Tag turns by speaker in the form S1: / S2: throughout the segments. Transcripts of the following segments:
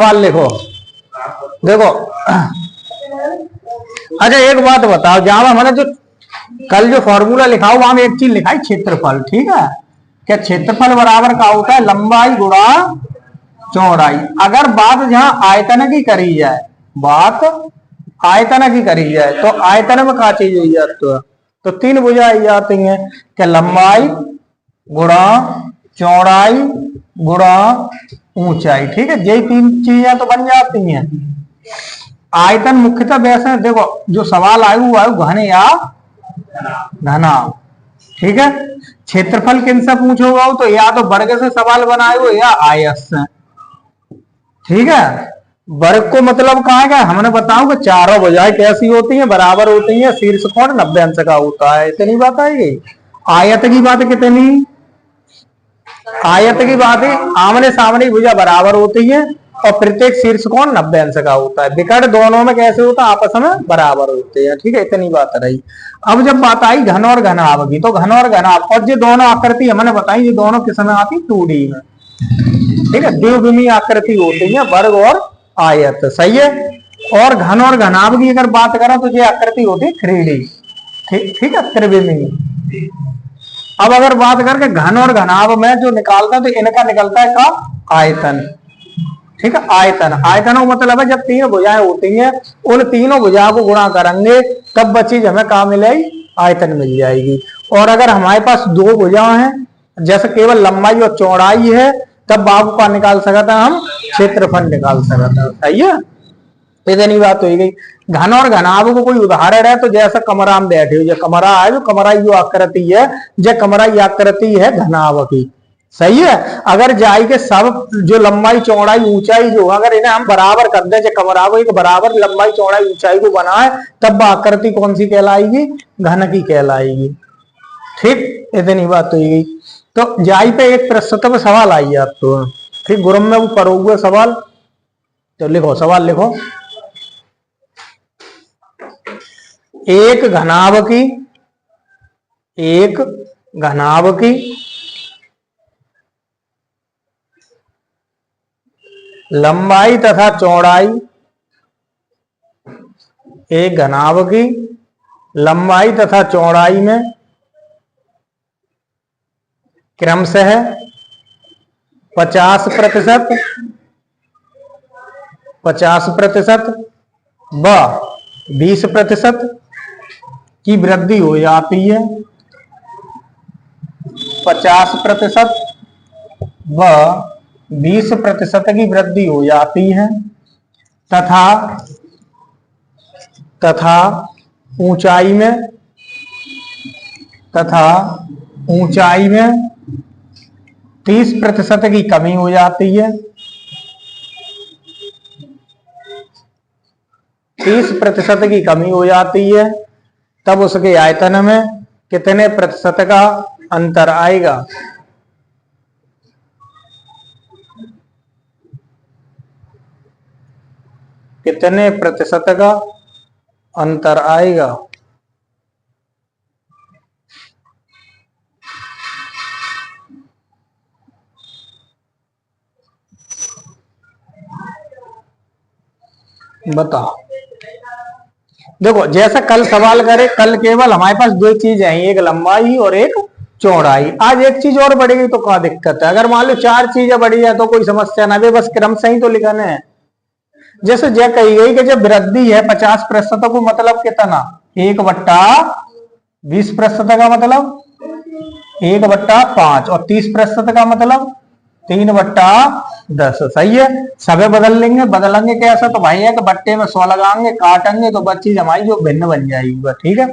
S1: सवाल लिखो। देखो अच्छा एक बात बताओ, जहां हमने जो कल जो फॉर्मूला लिखा हो वहां में एक चीज लिखा है क्षेत्रफल, ठीक है। क्या क्षेत्रफल बराबर का होता है लंबाई गुणा चौड़ाई। अगर बात जहां आयतन की करी जाए, बात आयतन की करी जाए तो आयतन में क्या चीज हुई जाती है, तो तीन भुजा आई जाती हैं। क्या लंबाई गुणा चौड़ाई गुणा ऊंचाई, ठीक है। यही तीन चीजें तो बन जाती हैं। आयतन मुख्यतः वैसे देखो जो सवाल आयु आयु घन या घना, ठीक है। क्षेत्रफल किन से पूछोगा तो या तो वर्ग से सवाल बनाए हो या आयत से, ठीक है। वर्ग को मतलब कहा है, हमने बताऊं कि चारों भुजाएं कैसी होती हैं, बराबर होती हैं, शीर्ष कोण 90 अंश का होता है, इतनी बात आएगी। आयत की बात कितनी, आयत की बात है आमने सामने भुजा बराबर होती है और प्रत्येक शीर्ष कोण 90 अंश का होता है। विकर्ण दोनों में कैसे होता है, आपस में बराबर होते हैं, ठीक है। इतनी बात रही। अब जब बात आई घन और घनाभ की, तो घन और घनाभ और जो दोनों आकृति हमने बताई, ये दोनों किस में आती, 2D में, ठीक है। द्विविमीय आकृति होती है वर्ग और आयत, सही है। और घन और घनाभ की अगर बात करें तो ये आकृति होती है 3D, ठीक है, त्रिविमीय। अब अगर बात करके घन और घनाभ में जो निकालता है तो इनका निकलता है का आयतन, ठीक है। आयतन, आयतन का मतलब है जब तीन भुजाएं होती हैं उन तीनों भुजाओं को गुणा करेंगे तब बची हमें कहा मिलेगी, आयतन मिल जाएगी। और अगर हमारे पास दो भुजाएं हैं, जैसे केवल लंबाई और चौड़ाई है, तब बाबू का निकाल सकता है, हम क्षेत्रफल निकाल सकते हैं, सही है। इतनी बात हो गई। घन और घनाभ को कोई उदाहरण है तो जैसा कमरा में बैठे हो, जो कमरा है, जो कमरा जो आकृति है, जो कमरा आकृति है घनाभ की, सही है। अगर जाई के सब जो लंबाई चौड़ाई ऊंचाई जो अगर इन्हें हम बराबर कर दे, जो कमरा को एक बराबर लंबाई चौड़ाई ऊंचाई को बनाए, तब आकृति कौन सी कहलाएगी, घन की कहलाएगी, ठीक। इतनी बात हो गई। तो जाई पे एक प्रश्न सवाल आई आपको, ठीक, गुरु में वो करोगे सवाल, तो लिखो सवाल लिखो। एक घनाभ की लंबाई तथा चौड़ाई, एक घनाभ की लंबाई तथा चौड़ाई में क्रमशः 50% व 20% की वृद्धि हो जाती है, 50% व 20% की वृद्धि हो जाती है, तथा ऊंचाई में 30% की कमी हो जाती है, 30% की कमी हो जाती है, तब उसके आयतन में कितने प्रतिशत का अंतर आएगा। कितने प्रतिशत का अंतर आएगा। बताओ। देखो जैसा कल सवाल करे, कल केवल हमारे पास दो चीज है, एक लंबाई और एक चौड़ाई। आज एक चीज और बढ़ेगी तो क्या दिक्कत है, अगर मान लो चार चीजें बढ़ी है तो कोई समस्या ना, बस क्रम से ही तो लिखना है। जैसे जय कही गई कि जब वृद्धि है 50% को मतलब कितना, 1/20% का मतलब 1/5 और 30% का मतलब 3/10, सही है। सबे बदल लेंगे, बदलेंगे कैसा, तो भाई है कि बट्टे में 100 लगाएंगे, काटेंगे तो बस चीज हमारी जो भिन्न बन जाएगी, ठीक है।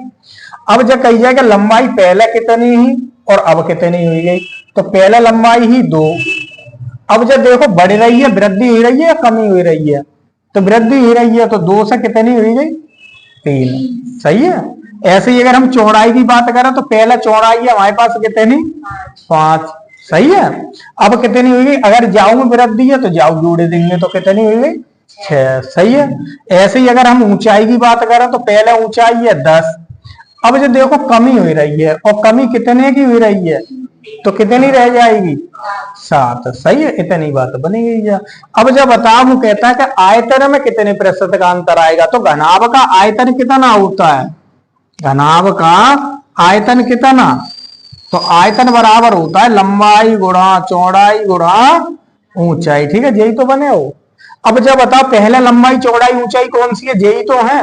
S1: अब जब कही जाए कि लंबाई पहले कितनी ही और अब कितनी हुई गई, तो पहले लंबाई ही 2, अब जब देखो बढ़ रही है, वृद्धि हो रही है या कमी हो रही है, तो वृद्धि हो रही है, तो 2 से कितनी हुई गई, 3, सही है। ऐसे ही अगर हम चौड़ाई की बात करें तो पहले चौड़ाई है हमारे पास कितनी, 5, सही है। अब कितनी हुई गई, अगर जाऊ में वृद्धि है तो जाऊ जोड़ देंगे तो कितनी हुई गई, 6, सही है। ऐसे ही अगर हम ऊंचाई की बात करें तो पहले ऊंचाई है 10, अब जो देखो कमी हो रही है, और कमी कितने की हो रही है, तो कितनी रह जाएगी? 7। सही है, इतनी बात बनी गई है। अब जब बताओ, वो कहता है कि आयतन में कितने प्रतिशत का अंतर आएगा, तो घनाभ का आयतन कितना होता है? घनाभ का आयतन कितना? तो आयतन बराबर होता है लंबाई गुणा चौड़ाई गुणा ऊंचाई। ठीक है, यही तो बने हो। अब जब बताओ, पहले लंबाई चौड़ाई ऊंचाई कौन सी है? यही तो है।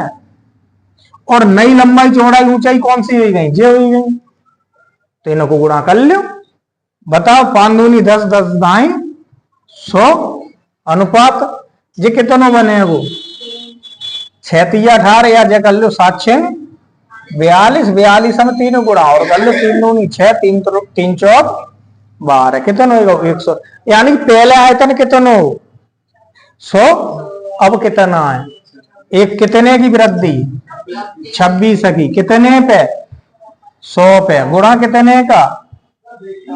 S1: और नई लंबाई चौड़ाई ऊंचाई कौन सी हुई गई? ये हुई गई। तो इनको गुणा कर लो। बताओ, 5 दूनी 10, 10 दाई 100 अनुपात ये कितनों बने हैं? वो 6 तिया 18 या जे कर लो 7 6 42, 42 में 3 गुणा और कर लो, 3 दूनी 6, 3 चौक 12 कितने होगा? 100। यानी कि पहले आयतन कितने हो? 100। अब कितना है? एक कितने की वृद्धि? 26 की। कितने पे? 100 पे। गुणा कितने का?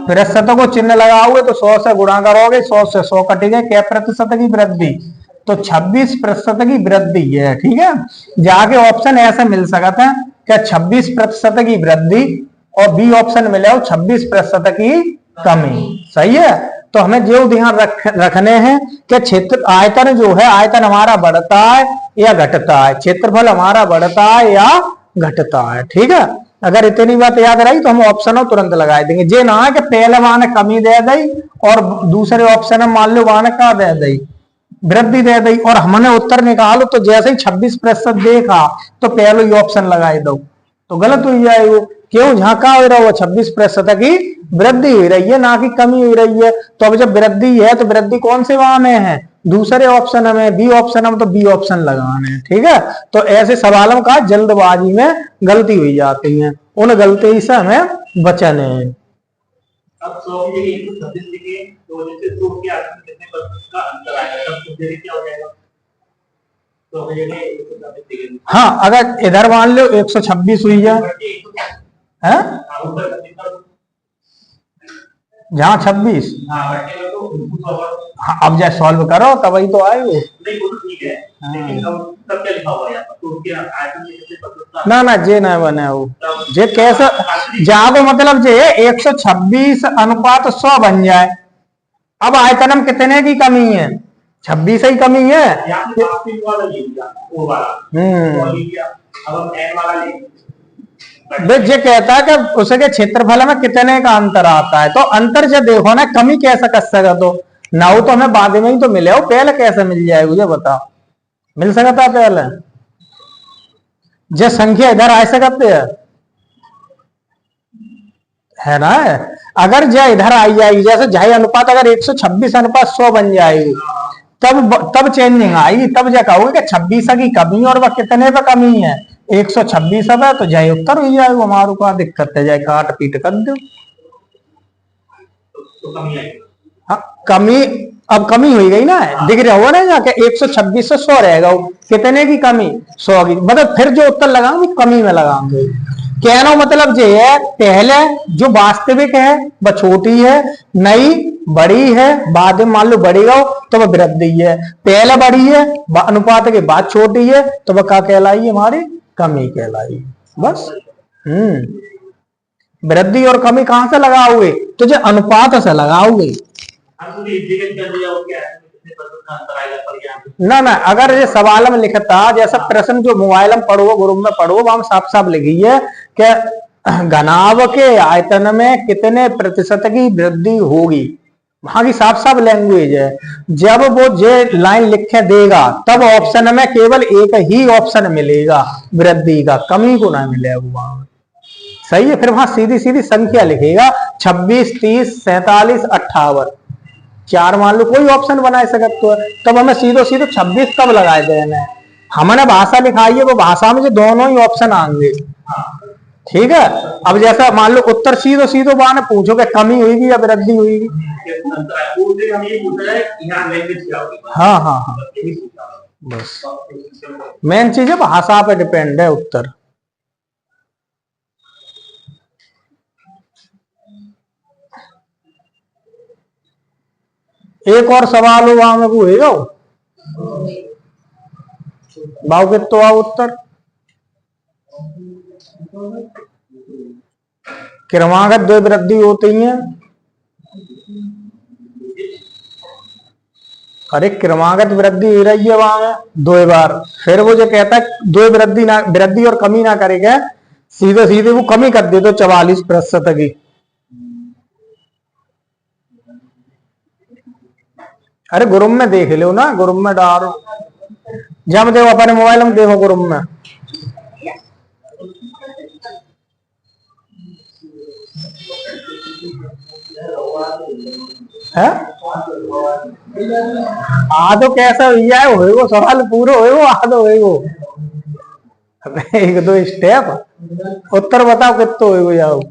S1: प्रतिशत को चिन्ह लगाओगे तो 100 से गुणा करोगे, 100 से 100 कटेगा, क्या प्रतिशत की वृद्धि? तो 26% की वृद्धि है। ठीक है, जाके ऑप्शन ऐसे मिल सकता है क्या? 26% की वृद्धि, और बी ऑप्शन मिले हो 26% की कमी। सही है, तो हमें जो ध्यान रखने हैं कि क्षेत्र आयतन जो है, आयतन हमारा बढ़ता है या घटता है, क्षेत्रफल हमारा बढ़ता है या घटता है। ठीक है, अगर इतनी बात याद रही तो हम ऑप्शन तुरंत लगा देंगे। जे ना है कि पहले मान कमी दे दी और दूसरे ऑप्शन में मान लो मान का दे दी, वृद्धि दे दी, और हमने उत्तर निकालो तो जैसे ही 26% देखा तो पहले ही ऑप्शन लगाई दो, तो गलत हो जाएगा। क्यों? झांका हो रहा है, 26% की वृद्धि हो रही है, ना कि कमी हो रही है। तो अब जब वृद्धि है तो वृद्धि कौन से वहां में है? दूसरे ऑप्शन में, बी ऑप्शन में, तो बी ऑप्शन लगाने हैं। ठीक है, तो ऐसे सवालों का जल्दबाजी में गलती हुई जाती है, उन गलती से हमें बचना है।
S2: अब 100 की जगह 126 लिखे तो जैसे 100 के आसपास कितने परसेंट का अंतर आएगा, तब तो फिर क्या हो जाएगा? तो की जगह 126 लिखे।
S1: हाँ, अगर इधर मान लो 126 हुई है, जहाँ 26। हाँ, अब जब सॉल्व करो तब ही तो आए वो। ना ना, जे ना बने वो, जे कैसे जहाँ को मतलब जे 126 अनुपात 100 बन जाए। अब आयतन कितने की कमी है? 26 ही कमी है। ये कहता है कि उसके क्षेत्रफल में कितने का अंतर आता है, तो अंतर जो देखो ना, कमी कैसे कर सकते? तो ना हो तो हमें बाद में ही तो मिले हो, पहले कैसे मिल जाए मुझे बताओ? मिल सकता है पहले? जो संख्या इधर आ सकते है ना, अगर जो इधर आई जाएगी, जैसे जाहि अनुपात अगर 126 अनुपात 100 बन जाएगी, तब चेंजिंग आएगी, तब जो कहोगे कि 26 की कमी, और वह कितने पे कमी है? 126 है, तो जाए उत्तर हो जाएगा हमारे को, दिक्कत है, जाए काट पीट कर दो। हाँ, कमी अब कमी हो गई ना, दिख रहा होगा ना जाके 126 से 100 रहेगा, कितने की कमी? 100 की। मतलब फिर जो उत्तर लगाएंगे कमी में लगाएंगे। कहना मतलब ये है, पहले जो वास्तविक है वह छोटी है, नई बड़ी है, बाद में मान लो बढ़ी गो तो वह वृद्धि है, पहले बड़ी है अनुपात के बाद छोटी है, तो वह क्या कहलाई? हमारी कमी कहलाई। बस। वृद्धि और कमी कहां से लगाओगे? तो जो अनुपात से लगाओगे। ना ना, अगर ये सवाल में लिखता, जैसा प्रश्न जो मोबाइल में पढ़ो, ग्रुप में पढ़ो, वहां साफ साफ लिखी है कि घनाभ के आयतन में कितने प्रतिशत की वृद्धि होगी, वहां की साफ साफ लैंग्वेज है। जब वो जे लाइन लिखे देगा तब ऑप्शन में केवल एक ही ऑप्शन मिलेगा वृद्धि का, कमी को ना मिलेगा वहां। सही है, फिर वहां सीधी सीधी संख्या लिखेगा 26, 30, 47, 58, 4 मान लो कोई ऑप्शन बना सकते हो, तब हमें सीधो सीधो 26 कब लगाए देना है? हमने भाषा लिखाई है, वो भाषा में जो दोनों ही ऑप्शन आएंगे। ठीक है, अब जैसा मान लो उत्तर सीधो सीधो बाने पूछो कि कमी हुई या वृद्धि हुई। हाँ हाँ हाँ, बस मेन चीज है भाषा पे डिपेंड है उत्तर। एक और सवाल हुआ में वो है बाव के तो आओ उत्तर क्रमागत 2 वृद्धि होती हैं, अरे क्रमागत वृद्धि हो रही है वहां में 2 बार, फिर वो जो कहता है 2 वृद्धि और कमी ना करेगा, सीधे सीधे वो कमी कर दे तो 44% की। अरे ग्रुप में देख लो ना, ग्रुप में डालो, जब देखो अपने मोबाइल में देखो ग्रुप में। है आधो कैसा हुआ है वो सवाल पूरा हो आधो है वो। एक दो स्टेप उत्तर बताओ कितो हो जाओ।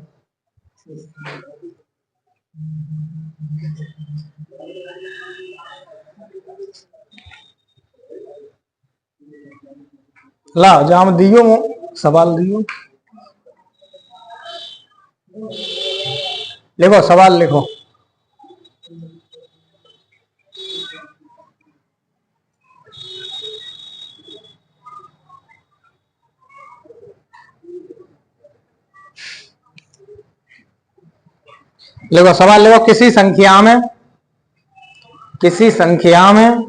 S1: ला जाम दियो सवाल दियो, लिखो सवाल लिखो। लिखो सवाल लिखो। किसी संख्या में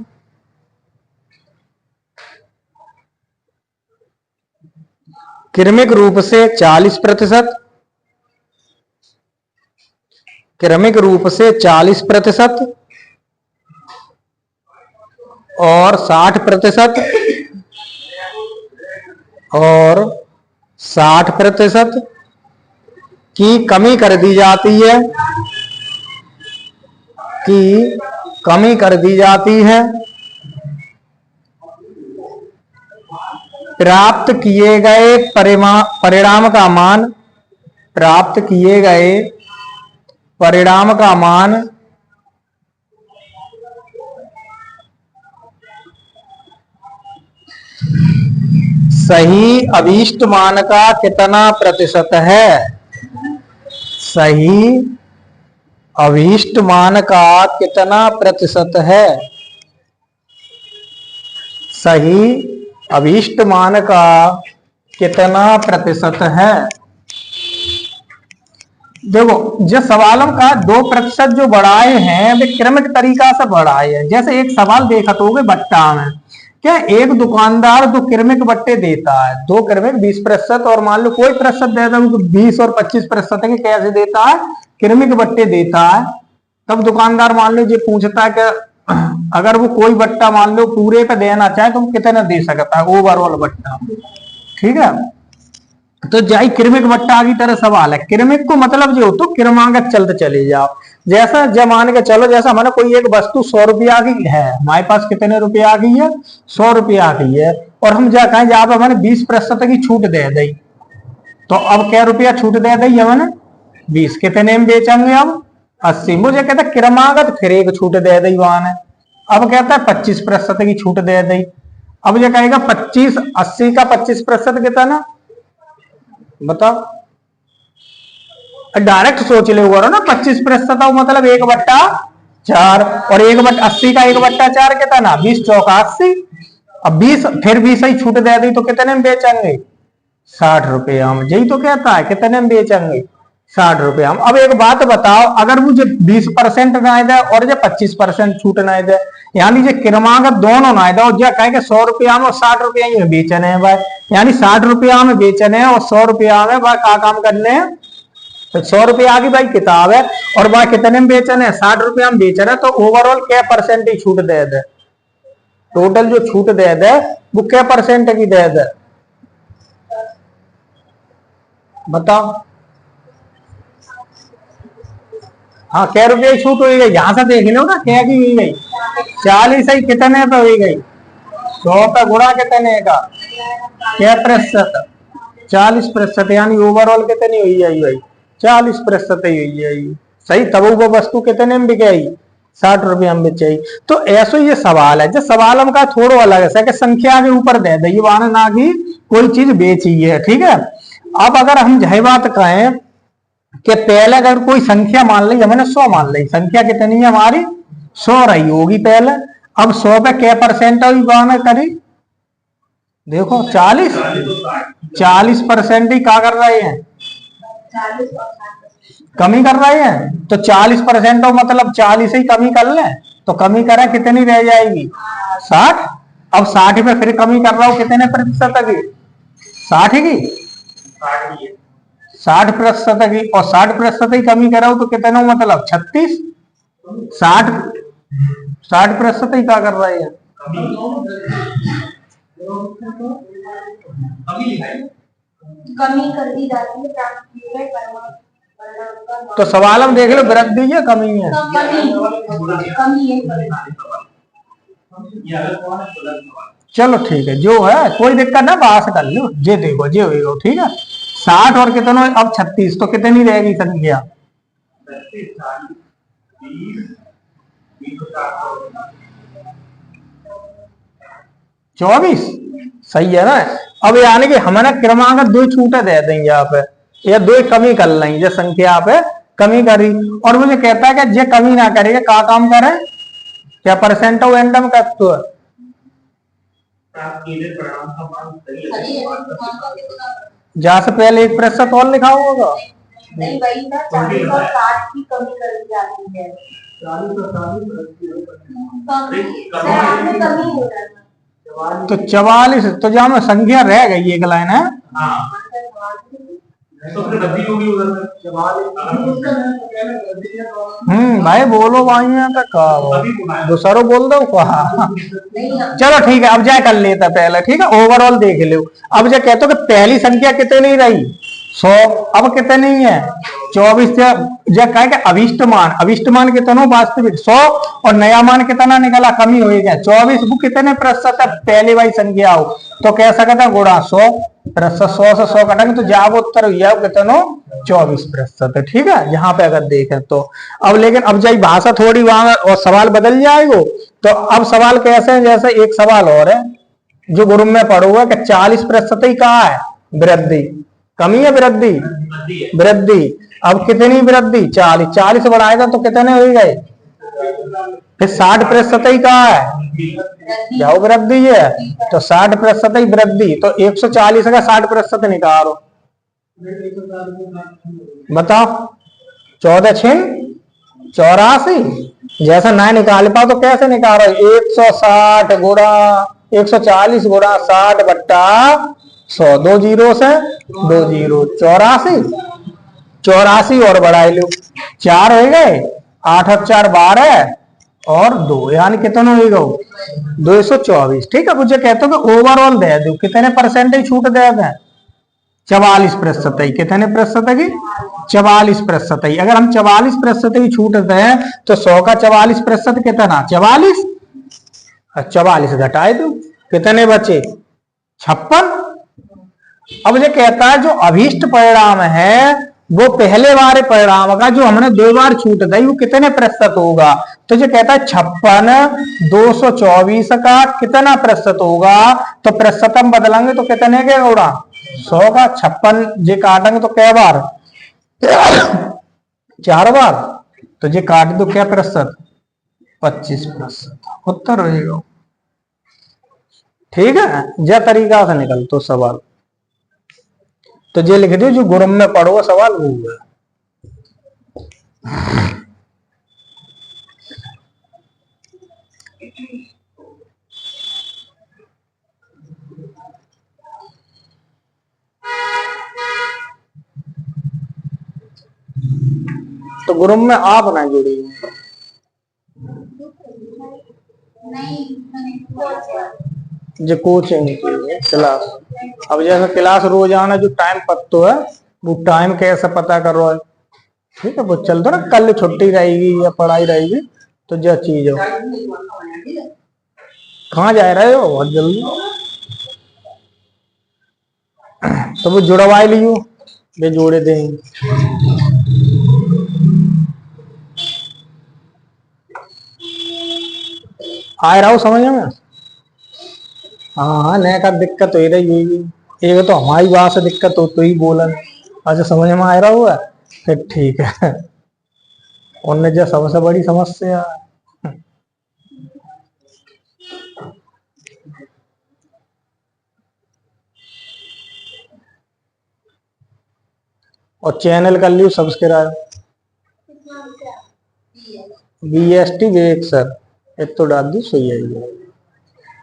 S1: क्रमिक रूप से 40%, क्रमिक रूप से 40% और 60% और 60% की कमी कर दी जाती है, प्राप्त किए गए परिणाम का मान सही अभीष्ट मान का कितना प्रतिशत है? सही अभीष्ट मान का कितना प्रतिशत है? सही अभीष्ट मान का कितना प्रतिशत है? देखो जो सवालों का 2% जो बढ़ाए हैं वे क्रमिक तरीका से बढ़ाए हैं। जैसे एक सवाल देखा तो बट्टा में क्या एक दुकानदार 2 क्रमिक बट्टे देता है, 2 क्रमिक 20% और मान लो कोई प्रतिशत देता है 20 और 25% के कैसे देता है, क्रमिक बट्टे देता है। तब दुकानदार मान लो ये पूछता है कि अगर वो कोई बट्टा मान लो पूरे पे देना चाहे तो कितना दे सकता है ओवरऑल बट्टा, ठीक है। तो जाई क्रमिक बट्टा की तरह सवाल है। क्रमिक को मतलब जो तो क्रमागत चलते चले जाओ। जैसा जब मान के चलो जैसा हमारे कोई एक वस्तु 100 रुपया की है, हमारे पास कितने रुपया की है? 100 रुपया की है और हम जा कहें जहां पर हमारे 20% की छूट दे दी, तो अब क्या रुपया छूट दे दी हमने? 20। कितने में बेचेंगे अब? 80। मुझे कहता है क्रमागत फिर एक छूट दे दी वहां ने, अब कहता है 25% की छूट दे दी। अब ये कहेगा 25 80 का 25% कितना बताओ? डायरेक्ट सोच ले ना 25% मतलब 1/4 और 80 का 1/4 कितना? 20 चौका 80। अब 20 फिर 20 ही छूट दे दी तो कितने में बेचेंगे? 60 रुपया में। यही तो कहता है कितने में बेचेंगे? 60 रुपया में। अब एक बात बताओ, अगर मुझे 20% ना दे और जो 25% छूट ना दे, यानी जो क्रमागत दोनों ना दे और जो कहे 100 रुपया में और 60 रुपया में बेचने हैं भाई, यानी 60 रुपया में बेचने हैं और 100 रुपया में भाई क्या काम करने हैं? तो 100 रुपया की भाई किताब है और भाई कितने में बेचने हैं? 60 रुपया में बेच रहे, तो ओवरऑल क्या परसेंट ही छूट दे दे? टोटल जो छूट दे दे वो क्या परसेंट की दे दे बताओ? हाँ क्या रुपये की छूट हुई गई? यहाँ से देख लो ना क्या की हुई गई? 40 ही कितने पे हुई गई? 100 पे गुणा कितने का? क्या प्रतिशत? 40%, यानी ओवरऑल कितनी हुई है भाई? 40% ही हुई है सही। तब वो वस्तु कितने में बिकेगी? 60 रुपया में बेचेगी। तो ऐसा ये सवाल है, जो सवाल हम का थोड़ा अलग है कि संख्या के ऊपर दे दी वाने ना कि कोई चीज बेची है, ठीक है। अब अगर हम यही बात कहें कि पहले अगर कोई संख्या मान ली, हमने 100 मान ली, संख्या कितनी है हमारी? 100 रही होगी पहले। अब 100 पे क्या परसेंट करी? देखो 40% ही क्या कर रहे हैं? कमी कर रहे हैं। तो 40% मतलब 40 ही कमी कर लें तो कमी करें कितनी रह जाएगी 60। अब 60 पे फिर कमी कर रहा हूं कितने प्रतिशत की 60 की 60% की, और 60% ही कमी कर रहा हूं तो कितना मतलब 36। 60% ही क्या कर रहा है
S3: कमी कर दी जाती है
S1: तो सवाल हम देख लो वृद्धि है कमी है।
S3: कमी है।
S1: चलो ठीक है जो है कोई दिक्कत ना बात कर लो जे देखो जे होगा ठीक है। 60 और कितना अब 36 तो कितनी रहेगी संख्या 24। सही है ना। अब यानी कि हमारा क्रमांक दो छूटे दे देंगे यहाँ पे या दो कमी कर लेंगे जो संख्या पे कमी करी और मुझे कहता है कि जे कमी ना करेगा का काम करे क्या परसेंट ऑफ एंडम का तो जहां से पहले 1% और लिखा होगा
S3: नहीं वही ना 40 और 60 की कमी कर दी जाती है। 40 कमी हो जाती है
S1: तो 44 तो जहां में संख्या रह गई एक लाइन है भाई बोलो भाई में तो दूसरो बोल दो कहा। चलो ठीक है अब जाए कर लेता पहले ठीक है ओवरऑल देख लो। अब जो कहते हो कि पहली संख्या कितनी रही 100 अब कितनी है 24 जो कहे अभिष्ट मान कितना वास्तविक 100 और नया मान कितना निकला कमी हो गया 24 वो कितने प्रतिशत है पहली वाली संख्या हो तो कह सकता है गुणा 100 से 100 कटेंगे तो जवाब उत्तर हुआ कितना 24%। ठीक है यहाँ पे अगर देखें तो अब लेकिन अब जाई भाषा थोड़ी वहां और सवाल बदल जाएगा। तो अब सवाल कैसे है जैसे एक सवाल और है जो ग्रुप में पढ़ोगा कि 40% ही कहा है वृद्धि कमी है वृद्धि। अब कितनी वृद्धि 40 बढ़ाएगा तो कितने हो गए फिर 60% ही कहा है क्या वृद्धि है तो 60% ही वृद्धि तो 140 का 60% निकालो बताओ 14 6 84 जैसा ना निकाल पाओ तो कैसे निकालो 160 गुणा 140 गुणा 60 बट्टा 100 2 जीरो से 2 जीरो 84 और बढ़ाई लो 4 हो गए 8 और 4 12 और 2 यानी कितना हो गया 224। ठीक है मुझे कहते हो कि ओवरऑल दे दो कितने परसेंटेज छूट दे दें 44% ही कितने प्रतिशत की 44% ही। अगर हम 44% ही छूट दें तो 100 का 44% कितना 44 44 घटाए दो कितने बचे 56। अब ये कहता है जो अभीष्ट परिणाम है वो पहले वाले परिणाम का जो हमने 2 बार छूट दी वो कितने प्रतिशत होगा तो ये कहता है 56 224 का कितना प्रतिशत होगा तो प्रतिशत हम बदलेंगे तो कितने के गुणा 100 का 56 जे काटेंगे तो कै बार 4 बार तो ये काट दो क्या प्रतिशत 25% उत्तर होगा। ठीक है यह तरीका से निकल तो सवाल तो ये लिख दो जो गुरुम में पढ़ो सवाल वो है। तो गुरुम में आप ना जुड़ी जो कोचिंग क्लास अब जैसे क्लास रोजाना जो टाइम पत्तो है वो टाइम कैसे पता करो है। ठीक है वो चल दो ना कल छुट्टी रहेगी या पढ़ाई रहेगी तो जो चीज हो कहाँ जा रहे हो बहुत जल्दी तो वो जुड़वा लियो वे जोड़े देंगे। आ रहा हूँ समझ में हाँ नया का दिक्कत हो रही है एक तो हमारी बात से दिक्कत हो तो ही बोलन अच्छा समझ में आ रहा हुआ फिर ठीक है उनने जो सबसे बड़ी समस्या और चैनल कर लियो सब्सक्राइब BST विवेक सर एक तो डाल दी सही है ये।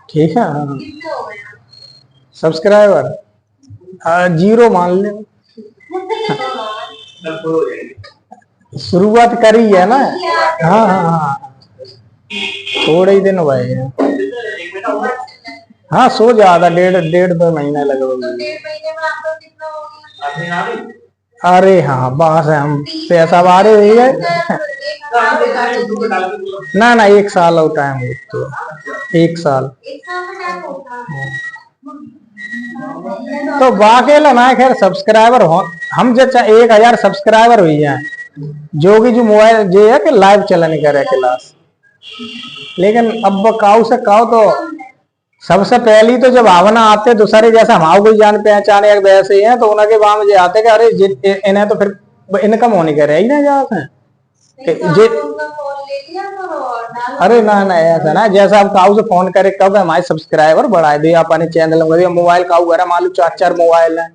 S1: ठीक है हाँ।
S3: कितने हो गए?
S1: सब्सक्राइबर 0 मान ले।
S2: कल शुरू हो जाएगी।
S1: शुरुआत करी है ना। हाँ हाँ हाँ थोड़े ही दिन हुए हैं।
S2: एक महीना हुआ है?
S1: हाँ सो ज्यादा 1.5-2 महीने लगे
S3: तो
S1: हुए।
S3: 1.5 महीने में आपका कितना हो गया?
S2: आदमी आ गई?
S1: अरे हाँ बस हम पैसा बारे हुई है।
S3: एक हफ्ता हो गया।
S2: यूट्यूब पे डाल के बोलो।
S1: ना 1 साल हो टाइम हो तो 1 साल
S3: एक साल में टाइम होता है।
S1: तो वाकई ना खैर सब्सक्राइबर हो हम जो 1000 सब्सक्राइबर हुई है जो कि जो मोबाइल जो है कि लाइव चलन करे क्लास। लेकिन अब काऊ से काऊ तो सबसे पहली तो जब भावना आते दूसरे जैसा हमारे कोई जान पहचाने वैसे ही है तो उनके वहां मुझे आते कि अरे इन्हें तो फिर इनकम होने का रह ही ना जाते हैं।
S3: नहीं तो आपने उनका फोन ले लिया तो डाल।
S1: अरे ना ऐसा ना जैसा आप काऊ से फोन करे कब हमारे सब्सक्राइबर बढ़ा दिए अपने चैनल में मोबाइल काऊ घर मान लो 4 मोबाइल है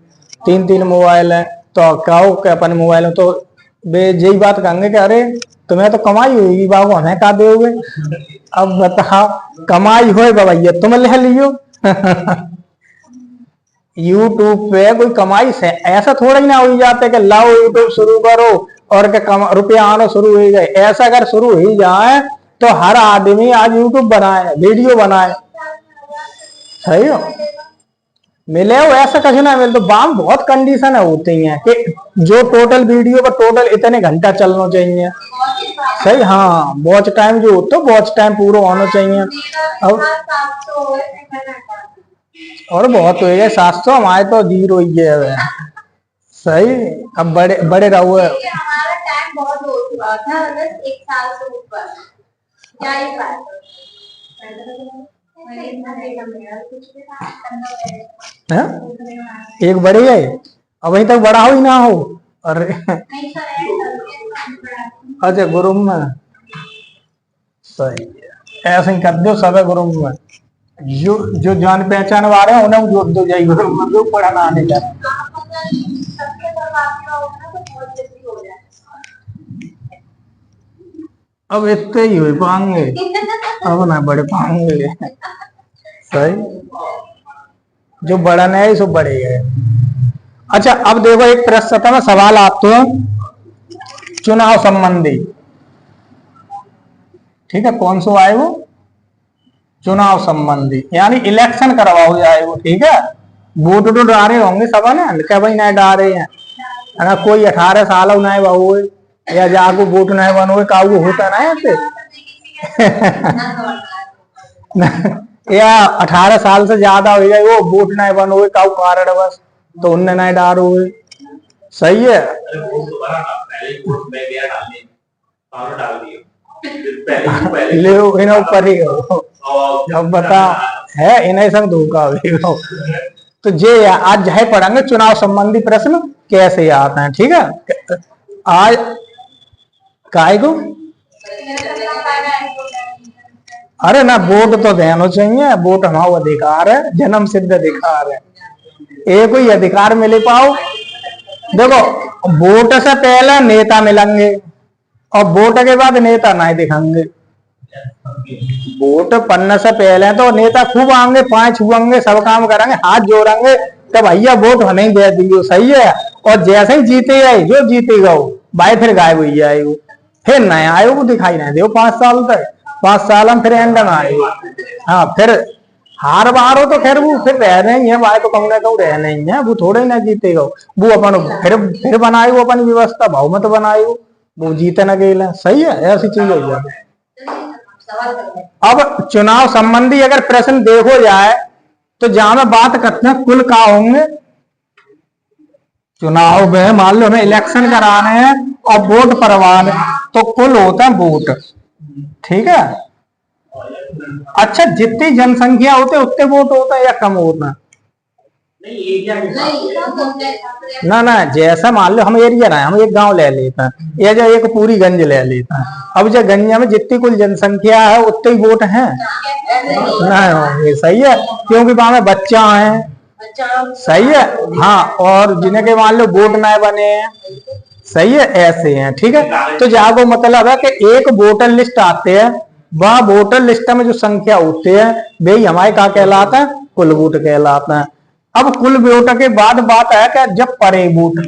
S1: 3 मोबाइल है तो काऊ के अपने मोबाइल में तो वे यही बात कहेंगे कि अरे तुम्हें तो कमाई होगी बाबू हमें का दोगे। अब बताओ कमाई हो भैया तुम ले लियो। यूट्यूब पे कोई कमाई से ऐसा थोड़ा ही ना हो जाते कि लाओ यूट्यूब शुरू करो और के रुपया आना शुरू हो जाए। ऐसा अगर शुरू हो जाए तो हर आदमी आज यूट्यूब बनाए वीडियो बनाए। सही हो मिले हो ऐसा कुछ ना मिले तो बाम बहुत कंडीशन होती हैं कि जो टोटल वीडियो पर टोटल इतने घंटा चलना चाहिए। सही हाँ वॉच टाइम जो हो तो वॉच टाइम पूरा होना चाहिए। अब और बहुत हो गए 700 हमारे तो 0 ही है। सही अब बड़े रहो।
S3: हमारा टाइम बहुत हो चुका था बस 1 साल से ऊपर क्या ही बात
S1: है। एक बड़े है अब वहीं तक बड़ा हो ही ना हो। अरे अच्छा गुरु में सही है ऐसे ही कर दो सब गुरु में जो जान पहचान वाले हैं उन्हें जोड़ दो जाए गुरु में जो पढ़ाना आने का। अब इतने ही हुए पाएंगे अब ना बड़े पाएंगे। सही जो बड़ा नहीं सो बड़े है। अच्छा अब देखो एक प्रश्न में सवाल आपको चुनाव संबंधी। ठीक है कौन सा आए वो चुनाव संबंधी यानी इलेक्शन करवाओ जाए वो। ठीक है वोट तो डाले होंगे सब ना क्या भाई नहीं डाले हैं अगर कोई 18 साल नहीं बहु या जागो वोट नहीं बनो काऊ होता ना ऐसे। या 18 साल से ज्यादा हो गए वो वोट नहीं बनो काऊ कारण बस तो उनने नहीं डालो। सही है
S2: अरे वो दोबारा ना पहले वोट में गया डालने और डाल दिए पहले
S1: ले इन्हें ऊपर ही जब बता है इन्हें संग धोखा हो। तो जे आज है पढ़ेंगे चुनाव संबंधी प्रश्न कैसे आते हैं। ठीक है आज काय को अरे ना वोट तो देना चाहिए। वोट हमारा अधिकार है जन्म सिद्ध अधिकार है। एक ही अधिकार मिले पाओ। देखो वोट से पहले नेता मिलेंगे और वोट के बाद नेता नहीं दिखाएंगे। वोट पढ़ने से पहले तो नेता खूब आएंगे 5 छुएंगे सब काम करेंगे हाथ जोड़ेंगे तो भैया वोट हमें ही दे दियो। सही है और जैसे ही जीते आए जो जीतेगा भाई फिर गायब हो जाएगा फिर नए आए वो दिखाई नहीं दे 5 साल तक 5 साल हम फिर एंड ना आए। हाँ फिर हार बार हो तो खैर वो फिर रह रहे हैं भाई तो कहूँ ना कहूँ रह नहीं है वो थोड़े ही ना जीतेगा। वो अपन फिर बनाए वो अपनी व्यवस्था भाव मत बनाए वो जीते ना गेला। सही है ऐसी चीज हो जाए। अब चुनाव संबंधी अगर प्रश्न देखो जाए तो जहां में बात करते हैं कुल का होंगे चुनाव में मान लो हमें इलेक्शन कराने हैं और वोट परवाने तो कुल होता है वोट। ठीक है अच्छा जितनी जनसंख्या होते उतने वोट होता है या कम होता है।
S2: नहीं एरिया
S1: ना जैसा मान लो हम एरिया ना हम एक गांव ले लेते हैं या जो एक पूरी गंज ले लेते हैं। अब जो गंज में जितनी कुल जनसंख्या है उतने ही वोट हैं ना होंगे। सही है क्योंकि वहां में बच्चा हैं। सही है हाँ और जिन्हें के मान लो वोट ना बने हैं। सही है ऐसे हैं। ठीक है तो जागो मतलब है कि एक वोटर लिस्ट आते हैं वह वोटर लिस्ट में जो संख्या होती है वही हमारे क्या कहलाता है, कुल वोट कहलाता है। अब कुल वोट के बाद बात है कि जब पड़े वोट,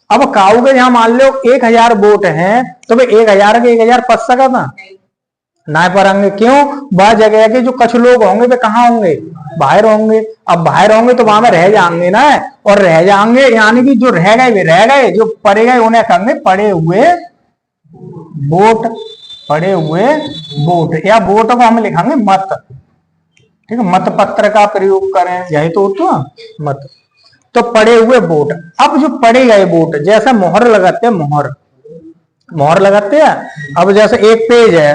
S1: अब काऊ के यहाँ मान लो 1000 वोट हैं तो वे 1000 के 1000 पच सका था ना पड़ेंगे। क्यों? वह जगह के जो कुछ लोग होंगे वे कहाँ होंगे, बाहर होंगे। अब बाहर होंगे तो वहां में रह जाएंगे ना, और रह जाएंगे यानी कि जो रह गए वे रह गए, जो पड़े गए उन्हें कहेंगे पड़े हुए वोट, पड़े हुए वोट, या वोट को हम लिखेंगे मत। ठीक है, मत पत्र का प्रयोग करें, यही तो होता है मत। तो पड़े हुए वोट, अब जो पड़े गए वोट जैसे मोहर लगाते हैं, मोहर लगाते हैं। अब जैसे एक पेज है,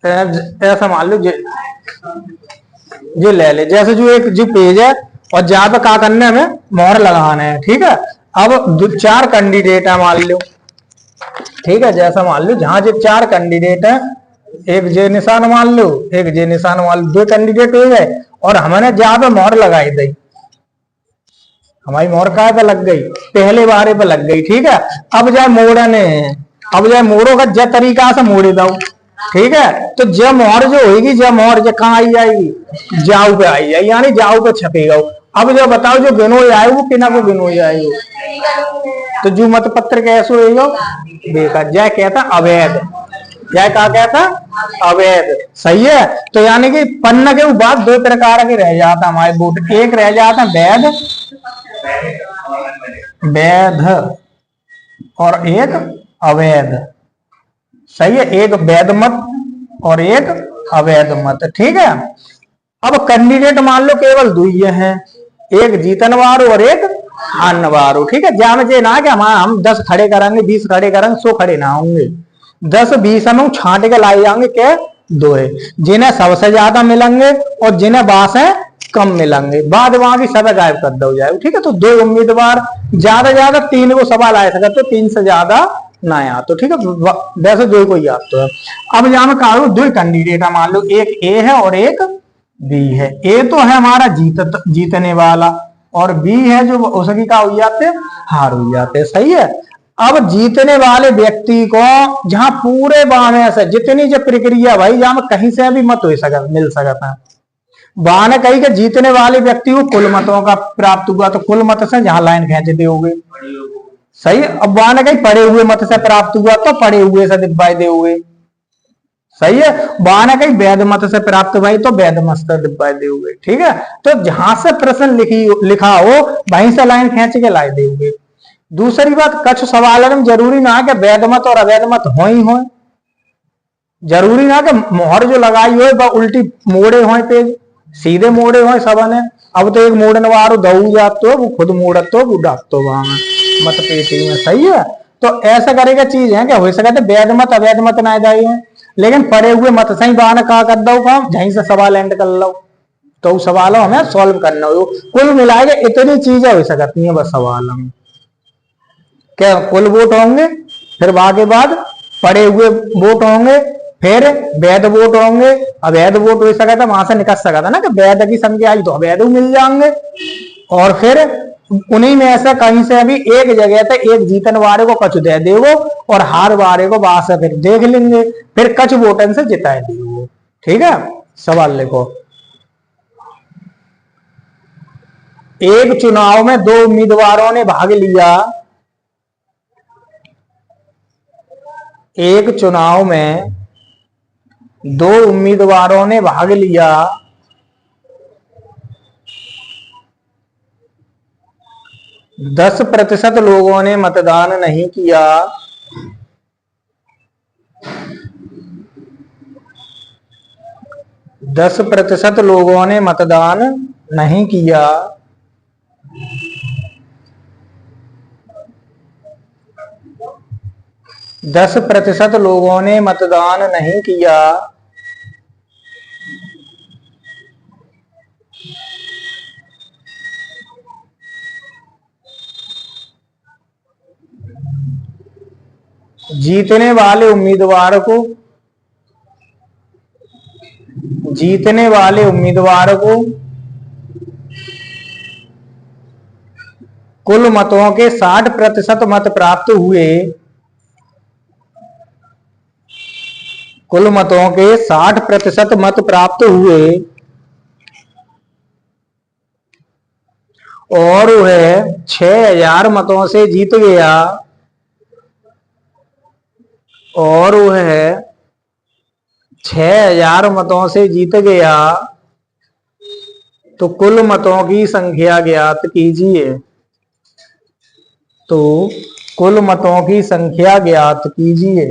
S1: ऐसा मान लो ये ले ले, जैसे जो एक जो पेज है और जहां पे क्या करना है, हमें मोहर लगाना है। ठीक है, अब 4 कैंडिडेट है मान लो। ठीक है, जैसा मान लो जहां जो 4 कैंडिडेट है, एक जे निशान मान लो, एक जे निशान मान लो, 2 कैंडिडेट हो गए और हमने जहां पे मोहर लगाई दी, हमारी मोहर कहाँ पे लग गई, पहले बारे पे लग गई। ठीक है, अब जाए मोड़ने, अब जाए मोड़ो का जय तरीका से मोड़े दो। ठीक है, तो जय मोहर जो होगी, जय मोहर जो कहाँ आई जाएगी, जाऊ पे आई जाएगी, यानी जाऊ पे छपेगा। अब जो बताओ जो गिनोई आए वो किना को गिनोई आएगी, तो जो मत पत्र कैसे होगा बेकार, जय कहता अवैध, जय क्या कहता अवैध। सही है, तो यानी कि पन्ना के बाद 2 प्रकार के रह जाता हमारे वोट, एक रह जाता वैध, वैध और एक अवैध। सही है, एक वैध मत और एक अवैध मत। ठीक है, अब कैंडिडेट मान लो केवल 2 हैं, एक जीतन वारो और एक हारने वारो। ठीक है, जहाँ ना कि हम 10 खड़े करेंगे, 20 खड़े करेंगे, 100 खड़े ना होंगे, 10-20 हम छांट के लाए जाएंगे के 2 है, जिन्हें सबसे ज्यादा मिलेंगे और जिन्हें बास है कम मिलेंगे, बाद वहां की सब गायब कर दो जाए। ठीक है, तो 2 उम्मीदवार ज्यादा 3 को सवाल आए सकते, तो 3 से ज्यादा ना आ। तो ठीक है, वैसे 2 को याद तो है। अब यहाँ में कहा 2 कैंडिडेट है, मान लो एक ए है और एक बी है। ए तो है हमारा जीतने वाला और बी है जो उसकी क्या हो जाते, हार हो जाते। सही है, अब जीतने वाले व्यक्ति को जहां पूरे बामे से जितनी जो प्रक्रिया भाई, जहां कहीं से भी मत हो सका मिल सकता है, वहां ने कही कि जीतने वाले व्यक्ति को कुल मतों का प्राप्त हुआ, तो कुल मत से जहां लाइन खींच दोगे। सही, अब वहां ने कही पड़े हुए मत से प्राप्त हुआ, तो पड़े हुए से दिब्बाई दोगे। सही है, वहां ने कही वैध मत से प्राप्त भाई, तो वैध मत से दिब्बाई दोगे। ठीक है, तो जहां से प्रश्न लिखा हो वहीं से लाइन खींच के लाई दोगे। दूसरी बात, कछ सवाल में जरूरी ना कि वैध मत और अवैध मत हो ही हो, जरूरी ना कि मोहर जो लगाई हो वह उल्टी मोड़े हो, पेज सीधे मोड़े हो सब ने। अब तो एक मोड़ने वालों दऊ जाते हो, वो खुद मोड़तो वो डाकतो वहां में मत पेटी में। सही है, तो ऐसा करेगा चीज है कि हो सके वैध मत अवैध मत ना दाई है, लेकिन पड़े हुए मत सही बहाना कहा कर दो काम, यहीं से सवाल एंड कर लो, तो सवाल हमें सॉल्व करना हो। कुल मिला के इतनी चीजें हो सकती है बस सवाल में, क्या कुल वोट होंगे, फिर के बाद पड़े हुए वोट होंगे, फिर वैध वोट होंगे, अवैध वोट हो सका था, वहां से निकल सका था ना कि वैध की संख्या आई तो अवैध मिल जाएंगे, और फिर उन्हीं में ऐसा कहीं से अभी एक जगह पे एक जीतन वाले को कछ दे देगो और हार वाले को वहां से फिर देख लेंगे, फिर कछ वोटन से जिताए देगो। ठीक है, सवाल लिखो, एक चुनाव में 2 उम्मीदवारों ने भाग लिया, एक चुनाव में 2 उम्मीदवारों ने भाग लिया, 10% लोगों ने मतदान नहीं किया, 10% लोगों ने मतदान नहीं किया, 10% लोगों ने मतदान नहीं किया, जीतने वाले उम्मीदवार को कुल मतों के 60% मत प्राप्त हुए, कुल मतों के 60% मत प्राप्त हुए और वह 6000 मतों से जीत गया और वह 6000 मतों से जीत गया तो कुल मतों की संख्या ज्ञात कीजिए। तो कुल मतों की संख्या ज्ञात कीजिए।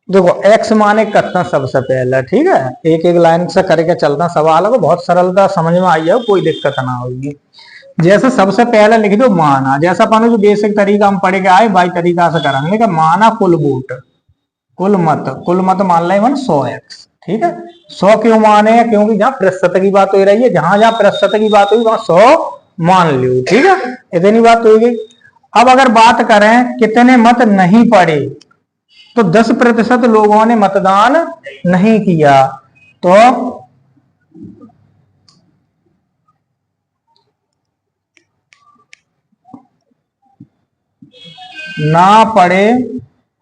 S1: देखो x माने कितना सबसे पहले, ठीक है, एक एक लाइन से करके चलना सवाल को, बहुत सरलता समझ में आई है, कोई दिक्कत ना होगी। जैसे सबसे पहले लिख दो माना, जैसा अपन जो बेसिक तरीका हम पढ़ के आए भाई तरीका से करेंगे कि माना कुल वोट, कुल मत मान ले 100x, ठीक है। 100 क्यों माने, क्योंकि जहां प्रतिशत की बात हो रही है, जहां जहां प्रतिशत की बात हुई वहां 100 मान लो, ठीक है, इतनी बात हो गई। अब अगर बात करें कितने मत नहीं पड़े, तो 10% लोगों ने मतदान नहीं किया, तो ना पड़े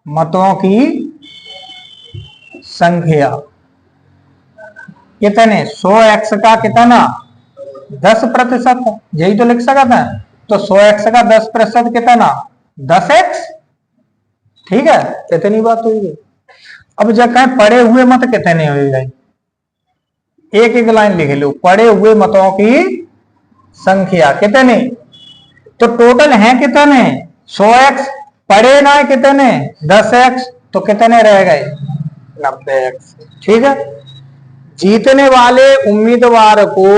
S1: मतों की संख्या कितने, 100x का कितना 10%, यही तो लिख सकते हैं। तो 100x का 10% कितना 10x, ठीक है, इतनी बात हुई। अब जब कहें पड़े हुए मत कितने हो गए, एक एक लाइन लिख लो, पड़े हुए मतों की संख्या कितने, तो टोटल है कितने 100x, पड़े ना कितने 10x, तो कितने रह गए 90x, ठीक है। जीतने वाले उम्मीदवार को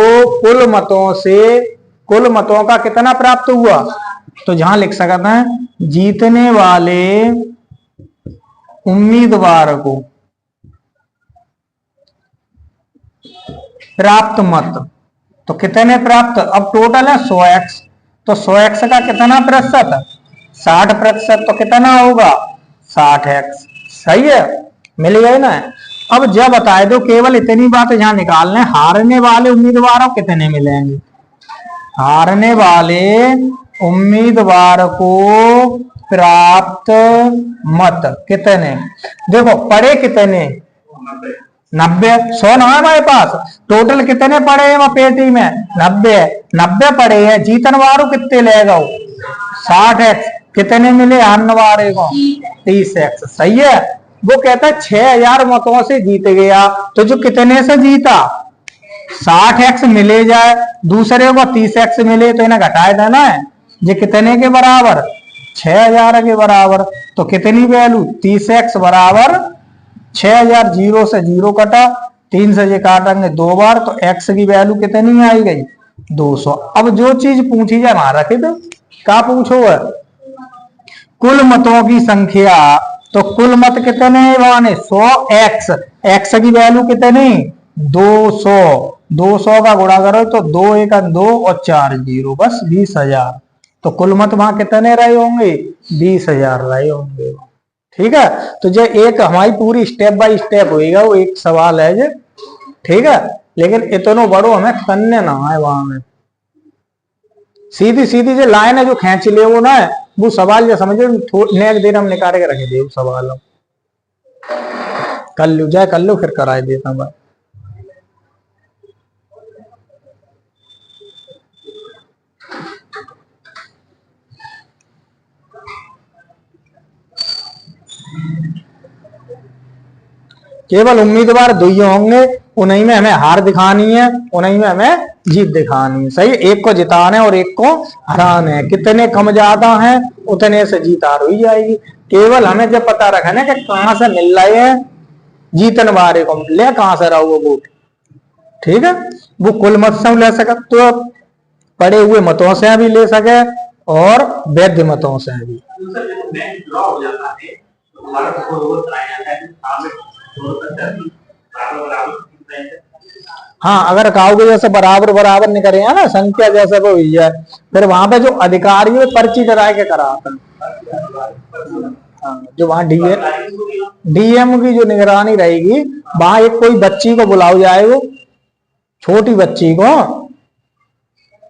S1: कुल मतों का कितना प्राप्त हुआ, तो जहां लिख सकते हैं जीतने वाले उम्मीदवार को प्राप्त मत, तो कितने प्राप्त, अब टोटल है 100x, तो 100x का कितना प्रतिशत 60%, तो कितना होगा 60x, सही है, मिल गए ना। अब जब बताए दो केवल इतनी बात जहां निकालने, हारने वाले उम्मीदवारों कितने मिलेंगे, हारने वाले उम्मीदवार को प्राप्त मत कितने, देखो पड़े कितने 90, 100 ना है हमारे पास, टोटल कितने पड़े हैं पेटी में 90 पड़े हैं, जीतन वारू कितने लेगा 60x, कितने मिले हारने वाले को 30x, सही है। वो कहता है 6000 मतों से जीत गया, तो जो कितने से जीता 60x मिले जाए, दूसरे को 30x मिले, तो इन्हें घटाए देना है, ये कितने के बराबर 6000 के बराबर, तो कितनी वैल्यू 30x बराबर 6000, 0 से 0 कटा, 3 से ये काटेंगे 2 बार, तो x की वैल्यू कितनी आई गई 200। अब जो चीज पूछी जाए वहां रखे दो, क्या पूछो है कुल मतों की संख्या, तो कुल मत कितने माने 100x, x की वैल्यू कितनी 200, 200 का गुणा करो तो 2 1 2 और 4 0, बस 20,000, तो कुल मत वहां कितने रहे होंगे 20,000 रहे होंगे, ठीक है। तो जो एक हमारी पूरी स्टेप बाय स्टेप होएगा, वो एक सवाल है जो, ठीक है, लेकिन इतना बड़ो हमें करने ना है, वहां में सीधी सीधी जो लाइन है जो खींच ले वो ना है, वो सवाल जो समझो नेक्स्ट दिन हम निकाल के रखे दे, वो सवाल कर लो, जाए कर लो, फिर कराए देता भाई। केवल उम्मीदवार दो ही होंगे, उन्हीं में हमें हार दिखानी है, उन्हीं में हमें जीत दिखानी है, सही। एक को जिताना है और एक को हराना है, कितने कम ज्यादा हैं उतने से जीत हार हुई जाएगी। केवल हमें जब पता रखना है कि कहां से मिल रहे हैं, जीतन वाले को ले कहां से रहा वो वोट, ठीक है। वो कुल मत से ले सके, तो पड़े हुए मतों से भी ले सके और वैध मतों से भी। हाँ, अगर कहोगे जैसे बराबर बराबर नहीं करे ना संख्या जैसे वो हुई है, फिर वहां पे जो अधिकारी है पर्ची डरा के कराता है, हाँ, जो वहां डीएम की जो निगरानी रहेगी, वहां एक कोई बच्ची को बुलाओ जाएगा, छोटी बच्ची को,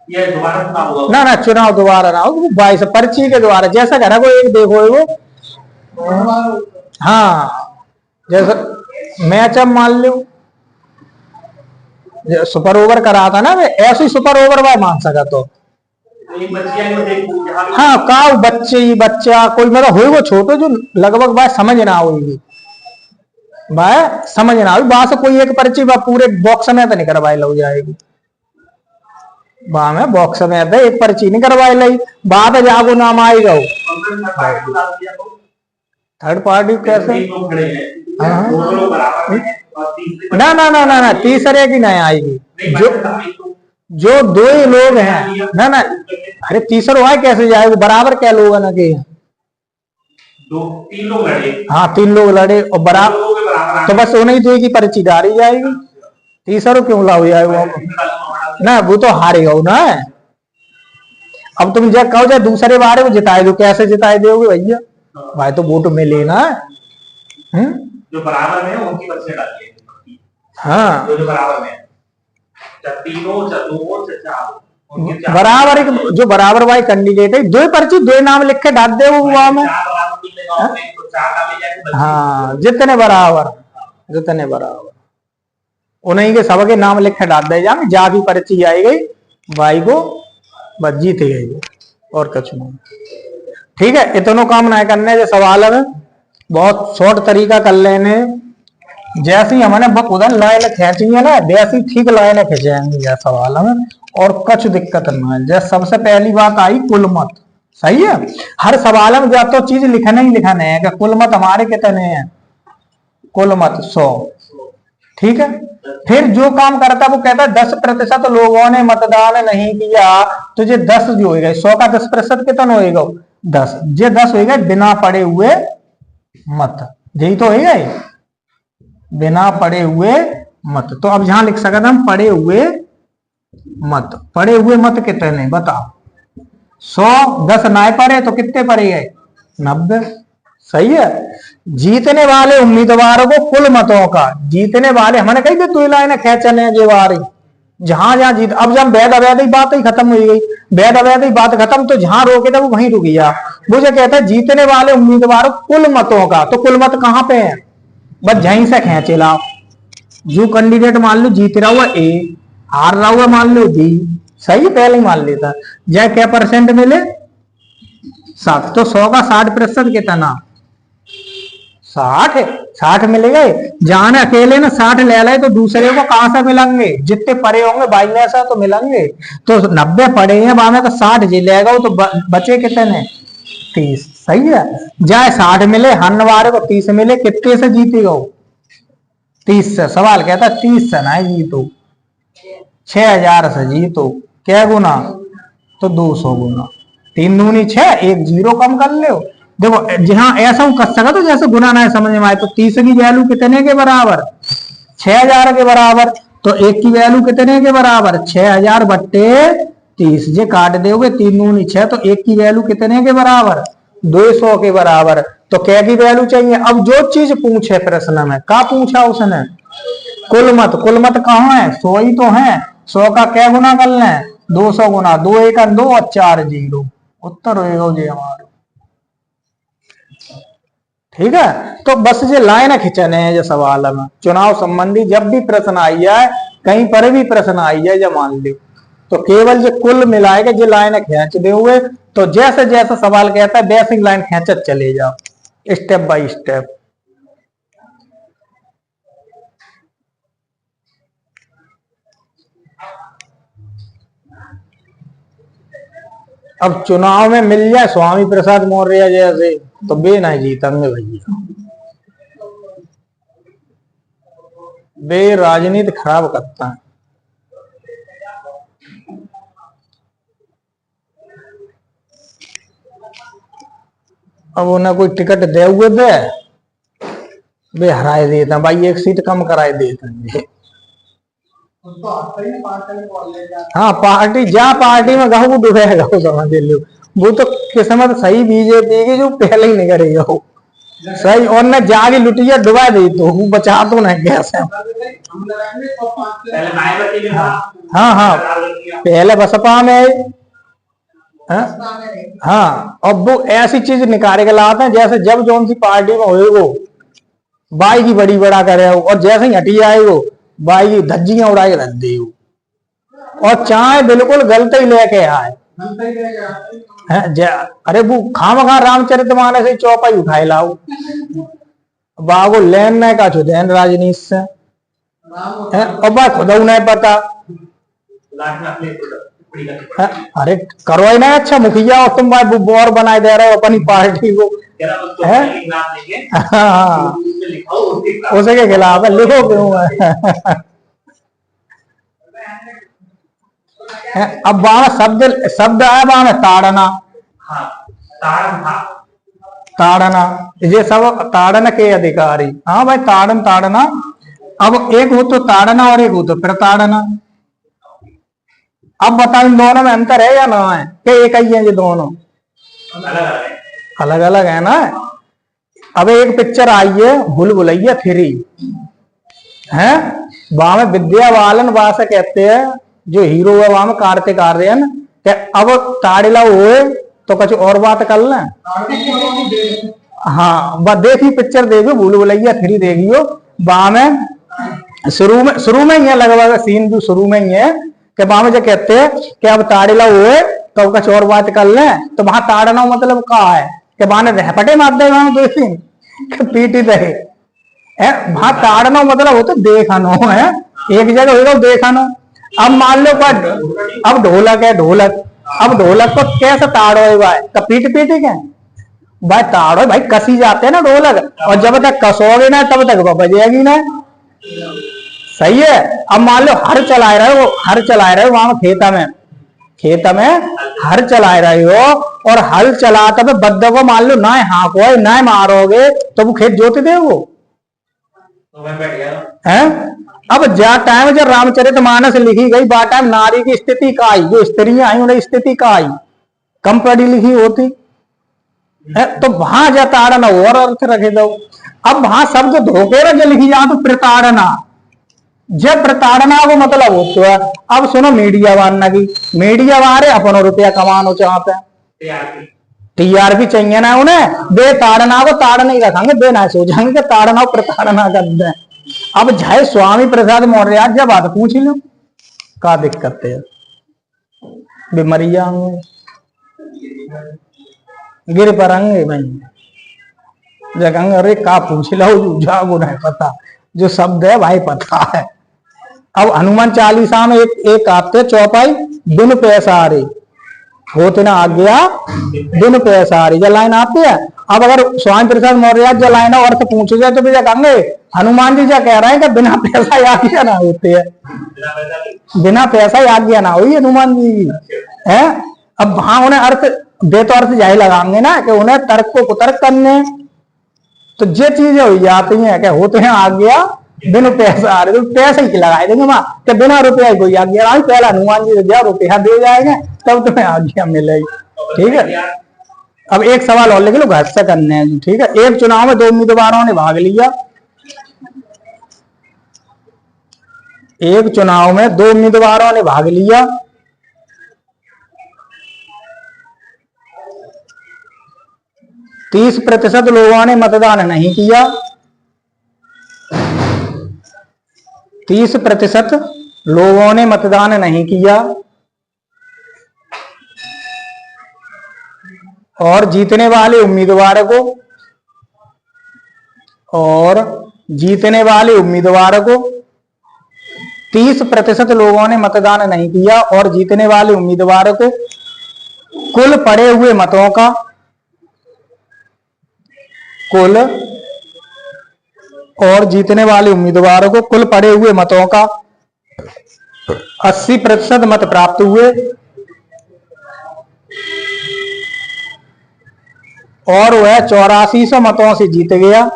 S2: ये दोबारा चुनाव होगा?
S1: ना ना, चुनाव दोबारा ना हो, 22 पर्ची के द्वारा। जैसा घर को एक देखो वो, हाँ, जैसा मैच अब मान लो सुपर ओवर करा था ना, ऐसे ही सुपर ओवर भाई मान सका तो। हाँ, का बच्चे ही बच्चा कोई मतलब हो वो छोटो जो लगभग बात समझ ना होगी, भाई समझ ना हो बात से कोई एक पर्ची बा पूरे बॉक्स में तो नहीं करवाई लो जाएगी, बा में बॉक्स में तो एक पर्ची नहीं करवाई लाई, बात जागो नाम आएगा। थर्ड पार्टी कैसे? ना ना ना ना ना, तीसरे की नहीं आएगी, जो दो ही लोग हैं ना ना, अरे तीसरा है कैसे जाएगा, बराबर क्या लोग ना के
S2: तीन लोग लड़े,
S1: हाँ 3 लोग लड़े और बराबर, तो बस उन्हीं दो की पर्ची डाली जाएगी, तीसरा क्यों लाओ जाएगा ना, वो तो हारेगा ना। अब तुम जब कहो जाए दूसरे बारे में जिताए दो, कैसे जिताए दोगे भैया, भाई तो वोट मिले ना।
S2: जो बराबर में है उनकी पर्ची डाली है,
S1: हाँ
S2: जो बराबर में
S1: बराबर एक जो बराबर भाई कैंडिडेट है, दो पर्ची दो नाम लिख के डाल दे वो में, हाँ जितने बराबर उन्हीं के सबके नाम लिख के डाल दे जाए, जाकी पर्ची आई गई भाई को बस जीत गई और कुछ नहीं। ठीक है, इतनों काम ना करने जो सवाल है बहुत शॉर्ट तरीका कर लेने, जैसी हमने उधर लाइन खींची है ना वैसी ठीक लाइन खींचेंगे यह सवाल में, और कुछ दिक्कत ना है। जैसे सबसे पहली बात आई कुल मत, सही है, हर सवाल में जब तो चीज लिखना ही लिखना है कि कुल मत हमारे कितने हैं, कुल मत 100, ठीक है। फिर जो काम करता वो कहता है 10% लोगों ने मतदान नहीं किया, तो ये 10 जो होगा 100 का 10% कितना होगा 10, ये 10 होगा बिना पढ़े हुए मत, यही तो होगा बिना पढ़े हुए मत। तो अब यहां लिख सकते हम पढ़े हुए मत कितने बताओ, 100 10 ना पढ़े तो कितने पढ़े गए 90, सही है। जीतने वाले उम्मीदवारों को कुल मतों का, जीतने वाले हमने कही थे 2 लाइन खेचने के बारे, जहां जहां जीत, अब जब वैध अवैध बात ही खत्म हो गई, वैध अवैध बात खत्म, तो जहां रोके थे वो वहीं रुक गया। मुझे कहता है जीतने वाले उम्मीदवारों कुल मतों का, तो कुल मत कहां पे है, बस यहीं से खेचे लाओ। जो कैंडिडेट मान लो जीत रहा हुआ ए, हार रहा हुआ मान लो बी, सही पहले ही मान लेता, जय क्या परसेंट मिले 60, तो 100 का 60% कितना 60 मिल गए। जाने अकेले ना 60 ले लाए तो दूसरे को कहां से मिलेंगे, जितने पड़े होंगे बाई में ऐसा तो मिलेंगे, तो 90 पड़े हैं बामे तो 60 जी लेगा, तो बचे कितने 30, सही है। जाए 60 मिले, हन वारे को 30 मिले, कितने से जीतेगा 30 से, सवाल कहता 30 से ना जीतो, 6000 से जीतो, क्या गुना तो 200 गुना, 3 दूनी 6, 1 0 कम कर लो। देखो जहां ऐसा कर सका तो जैसे गुना ना समझ में आए, तो 30 की वैल्यू कितने के बराबर 6000 के बराबर, तो 1 की वैल्यू कितने के बराबर 6000 बट्टे 30, जे काट दोगे 3 दूनी 6, तो 1 की वैल्यू कितने के बराबर 200 के बराबर। तो क्या की वैल्यू चाहिए, अब जो चीज पूछे प्रश्न में का पूछा उसने कुल मत कहाँ है 100 ही तो है, 100 का क्या गुना कर लें 200 गुना, 2 1 2 और 4 0, उत्तर होगा जी हमारा। ठीक है, तो बस ये लाइन खिंचने हैं जो सवाल में चुनाव संबंधी, जब भी प्रश्न आई जाए कहीं पर भी प्रश्न आई जाए जब मान लो, तो केवल जो कुल मिलाएगा जो लाइन खींच दे हुए, तो जैसे जैसे सवाल कहता है बेसिक लाइन खींचत चले जाओ स्टेप बाय स्टेप। अब चुनाव में मिल जाए स्वामी प्रसाद मौर्य जैसे, तो बे नहीं जीतेंगे भैया, बे राजनीति खराब करता है। अब उन्हें कोई टिकट दे हुए बे हराए देते हैं भाई, 1 सीट कम कराए देते हैं। हाँ पार्टी जा पार्टी में गहू डूबेगा समझ लो, वो तो किस्मत सही बीजेपी की जो पहले ही नहीं करेगा वो, सही, और न जागी लुटिया डुबा दी तो वो बचा तो नहीं कैसे।
S2: पहले मायावती में था।
S1: हाँ हाँ, पहले बसपा में। हाँ हाँ, अब वो ऐसी चीज निकाल के लाते हैं जैसे जब जौन सी पार्टी में हुए वो बाई की बड़ी बड़ा करे हो, और जैसे ही हटी आए वो बाई की धज्जियां उड़ा के रख दी हो, और चाय बिल्कुल गलत ही लेके आए। अरे वो खामखा रामचरितमानस से चौपाई उठाए लाओ, बाबू लेन नहीं का चुदेन राजनीति से, और बा खुद नहीं पता। अरे करो ही ना अच्छा मुखिया, और तुम भाई बोर बनाए दे रहे हो अपनी पार्टी को। हाँ, उसे के खिलाफ है, लिखो क्यों है। अब वहां शब्द आया वहां में ताड़ना। ताड़ना, ये सब ताड़न के अधिकारी। हाँ भाई, ताड़ना। अब एक हो तो ताड़ना और एक हो तो प्रताड़ना। अब बताओ इन दोनों में अंतर है या ना है, क्या एक ही है ये दोनों? अलग अलग है ना। अब एक पिक्चर आई है भूल भुलैया 3 है, वहां में विद्या बालन वास कहते हैं जो हीरो है, वहां में कार्तिक आर्यन। अब ताड़िला हुए तो कुछ और बात कर लें। हाँ, बस देखी पिक्चर देखियो, भूल भुलैया 3 देखियो। वहां में शुरू में ही है, लगभग सीन जो शुरू में ही है कि वहां में जो कहते हैं कि अब ताड़िला हुए तो कुछ और बात कर लें, तो वहां ताड़ना मतलब कहा है कि वहां रहपटे मार दे, वहां देखी पीटी दे। वहां ताड़ना मतलब हो तो देखनो है, एक जगह होगा देखनो। अब मान लो अब ढोलक है, अब ढोलक को कैसे ताड़ो भाई, तो पीट के भाई ताड़ो भाई, कसी जाते हैं ना ढोलक, और जब तक कसोगे ना तब तक वो बजेगी ना। सही है। अब मान लो हर चलाए रहे हो वहां खेत में हर चलाए रहे हो, और हल चलाते हुए बद्दो को मान लो ना हाँको ना मारोगे तो वो खेत जोत दे वो है। अब जा टाइम जब रामचरितमानस लिखी गई, बा टाइम नारी की स्थिति का आई, जो स्त्रियां आई उन्हें स्थिति का आई, कम पढ़ी लिखी होती है, तो वहां जा ताड़ना और अर्थ रखे दो। अब वहां शब्द धोखे जो लिखी जा तो प्रताड़ना, जब प्रताड़ना को मतलब होता है। अब सुनो मीडिया वाला की, मीडिया वाले अपनो रुपया कमानो चाहते हैं, टीआरपी चाहिए ना उन्हें, बे ताड़ना को ताड़ नहीं रखेंगे, बे ना सोचेंगे कि ताड़ना प्रताड़ना कर दे। अब जय स्वामी प्रसाद मौर्य जब बात पूछ लो का दिक्कत है, बीमारियां गिर पड़ेंगे भाई, जगह अरे का पूछ लो जागो नहीं पता, जो शब्द है भाई पता है। अब हनुमान चालीसा में एक आते चौपाई, बिन पैसारे होते ना आज्ञा बिन पैसारे, जो लाइन आती है। अब अगर स्वामी प्रसाद मौर्य जो लाइन अर्थ पूछे जाए तो भी कहेंगे हनुमान जी क्या कह रहे हैं कि बिना पैसा आज्ञा ना होते है, बिना पैसा आज्ञा ना हुई हनुमान जी है। अब वहां उन्हें अर्थ दे तो अर्थ जाहिर लगाएंगे ना कि उन्हें तर्क को कुतर्क करने, तो ये चीजें हो जाती हैं कि होते हैं आज्ञा बिना पैसा आ रहे, तो पैसे ही लगाए देंगे वहां कि बिना रुपया कोई आज्ञा नहीं, पहला हनुमान जी से रुपया दे जाएंगे तब तुम्हें आज्ञा मिलेगी। ठीक है। अब एक सवाल और लिख लो घर से करने हैं। ठीक है। एक चुनाव में 2 उम्मीदवारों ने भाग लिया, एक चुनाव में 2 उम्मीदवारों ने भाग लिया, तीस 30% लोगों ने मतदान नहीं किया, 30% लोगों ने मतदान नहीं किया, और जीतने वाले उम्मीदवार को 30% लोगों ने मतदान नहीं किया और जीतने वाले उम्मीदवार को कुल पड़े हुए मतों का और जीतने वाले उम्मीदवारों को कुल पड़े हुए मतों का 80% मत प्राप्त हुए और वह 8400 मतों से जीत गया,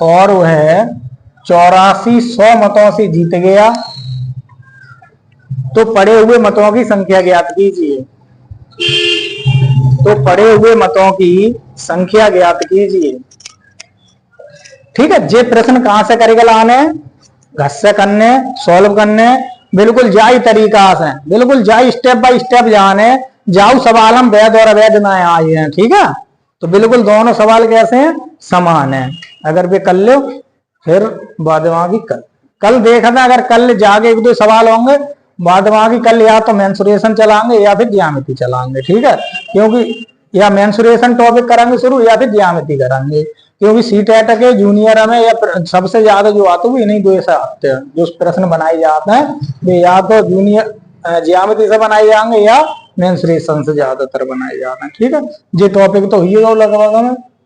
S1: और वह 8400 मतों से जीत गया। तो पड़े हुए मतों की संख्या ज्ञात कीजिए। तो पड़े हुए मतों की संख्या ज्ञात कीजिए। ठीक है, ये प्रश्न कहां से करेगा लाने, घर से करने, सॉल्व करने, बिल्कुल जाई तरीका से, बिल्कुल जाई स्टेप बाय स्टेप जाने जाऊ सवाल हम वैध और अवैध ना आए हैं। ठीक है, तो बिल्कुल दोनों सवाल कैसे हैं, समान है। अगर वे कर लो फिर बाद की कल देखना, अगर कल जाके एक दो सवाल होंगे बाद की कल या तो मेंसुरेशन चलाएंगे या फिर ज्यामिति चलाएंगे। ठीक है, क्योंकि या मेंसुरेशन टॉपिक करेंगे शुरू या फिर ज्यामिति करेंगे, क्योंकि सीटेट के जूनियर में या सबसे ज्यादा जो आते हैं इन्हीं दो से आते हैं, जो प्रश्न बनाए जाते हैं वे या तो जूनियर ज्यामिति से बनाए जाएंगे या मेंसुरेशन से ज्यादातर बनाए जाते हैं। ठीक है, ये टॉपिक तो ही लगभग में